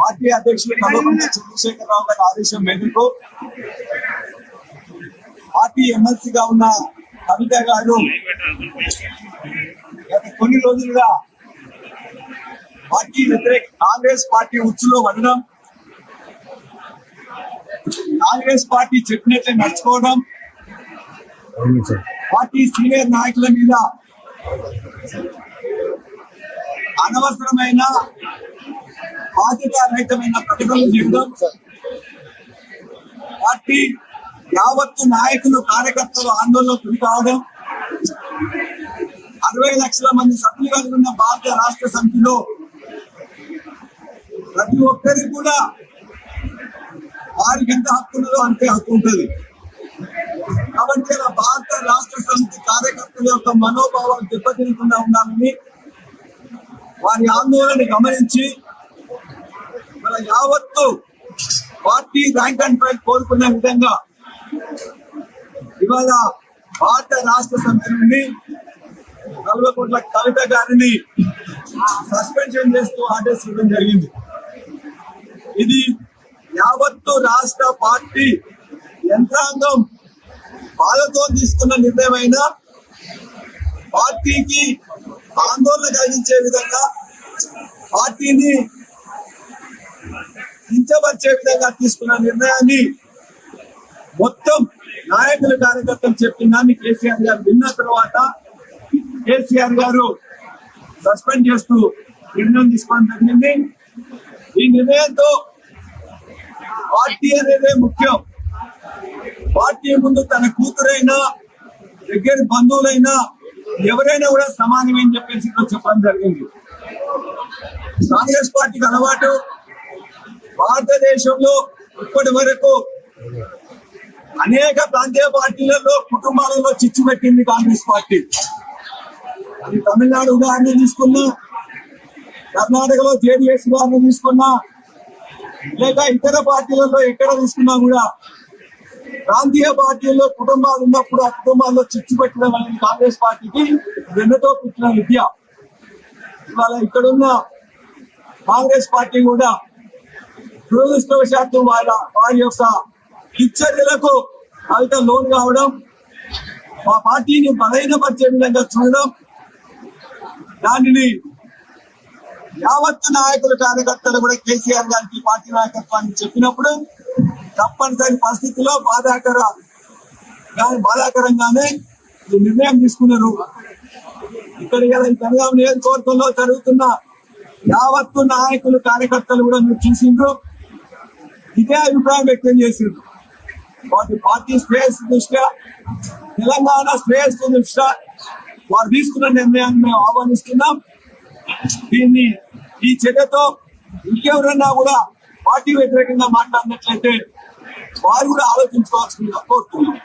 Party అధ్యక్షులు కల్వకుంట్ల చంద్రశేఖరరావు గారి ఆదేశం మేరకు పార్టీ ఎమ్మెల్సీగా ఉన్న కవిత గారు గత కొన్ని రోజులుగా పార్టీ వ్యతిరేక కాంగ్రెస్ పార్టీ ఉచ్చులో పడడం, కాంగ్రెస్ పార్టీ చెప్పినట్లే నడుచుకోవడం, పార్టీ సీనియర్ నాయకుల మీద అనవసరమైన బాధ్యతారహితమైన ప్రకటనలు చేయడం, పార్టీ యావత్తు నాయకులు కార్యకర్తలు ఆందోళనకు గురి కావడం, 60 లక్షల మంది సభ్యులు కలిగి ఉన్న భారత రాష్ట్ర సమితిలో ప్రతి ఒక్కరికి కూడా వారికి ఎంత హక్కు ఉన్నదో అంతే హక్కు ఉంటుంది. కాబట్టి ఇలా భారత రాష్ట్ర సమితి కార్యకర్తల యొక్క మనోభావాలు దెబ్బతినకుండా ఉండాలని వారి ఆందోళన గమనించి మన యావత్తు పార్టీ ర్యాంక్ అండ్ ఫైల్ కోరుకునే విధంగా ఇవాళ భారత రాష్ట్ర సమితి నుండి కల్వకుంట్ల కవిత గారిని సస్పెన్షన్ చేస్తూ ఆర్డర్స్ ఇవ్వడం జరిగింది. ఇది యావత్తు రాష్ట్ర పార్టీ యంత్రాంగం బాధతో తీసుకున్న నిర్ణయమైన పార్టీకి ఆందోళన కలిగించే విధంగా, పార్టీని కించపరిచే విధంగా తీసుకున్న నిర్ణయాన్ని మొత్తం నాయకులు కార్యకర్తలు చెప్పిందాన్ని కేసీఆర్ గారు విన్న తర్వాత కేసీఆర్ గారు సస్పెండ్ చేస్తూ నిర్ణయం తీసుకోవడం జరిగింది. ఈ నిర్ణయంతో పార్టీ అనేదే ముఖ్యం. పార్టీ ముందు తన కూతురైనా దగ్గర బంధువులైనా ఎవరైనా కూడా సమానమని చెప్పేసి చెప్పడం జరిగింది. కాంగ్రెస్ పార్టీకి అలవాటు భారతదేశంలో ఇప్పటి వరకు అనేక ప్రాంతీయ పార్టీలలో కుటుంబాలలో చిచ్చు పెట్టింది కాంగ్రెస్ పార్టీ. అది తమిళనాడు ఉదాహరణ తీసుకున్నా, కర్ణాటకలో జేడీఎస్ ఉదాహరణ తీసుకున్నా, లేక ఇతర పార్టీలలో ఎక్కడ తీసుకున్నా కూడా ప్రాంతీయ పార్టీల్లో కుటుంబాలు ఉన్నప్పుడు ఆ కుటుంబాల్లో చిచ్చు పెట్టడం అనేది కాంగ్రెస్ పార్టీకి వెన్నతో పుట్టిన విద్య. ఇవాళ ఇక్కడున్న కాంగ్రెస్ పార్టీ కూడా దురదృష్టవశాత్తు వారి యొక్క దుశ్చర్యలకు కవిత లోన్ కావడం, మా పార్టీని బలహీనపరిచే విధంగా చూడడం, దానిని యావత్తు నాయకులు కార్యకర్తలు కూడా కేసీఆర్ గారికి పార్టీ నాయకత్వాన్ని చెప్పినప్పుడు తప్పనిసరి పరిస్థితిలో బాధాకరంగానే ఈ నిర్ణయం తీసుకున్నారు. ఇక్కడ జనగామ నియోజకవర్గంలో జరుగుతున్న యావత్తు నాయకులు కార్యకర్తలు కూడా మీరు చూసిండ్రు, ఇదే అభిప్రాయం వ్యక్తం చేసిండ్రు. వాటి పార్టీ శ్రేయస్సు దృష్ట్యా, తెలంగాణ శ్రేయస్సు దృష్ట్యా వారు తీసుకున్న నిర్ణయాన్ని మేము ఆహ్వానిస్తున్నాం. దీన్ని ఈ చర్యతో ఇంకెవరన్నా కూడా పార్టీ వ్యతిరేకంగా మాట్లాడినట్లయితే వారు కూడా ఆలోచించుకోవాల్సిందిగా కోరుతున్నాం.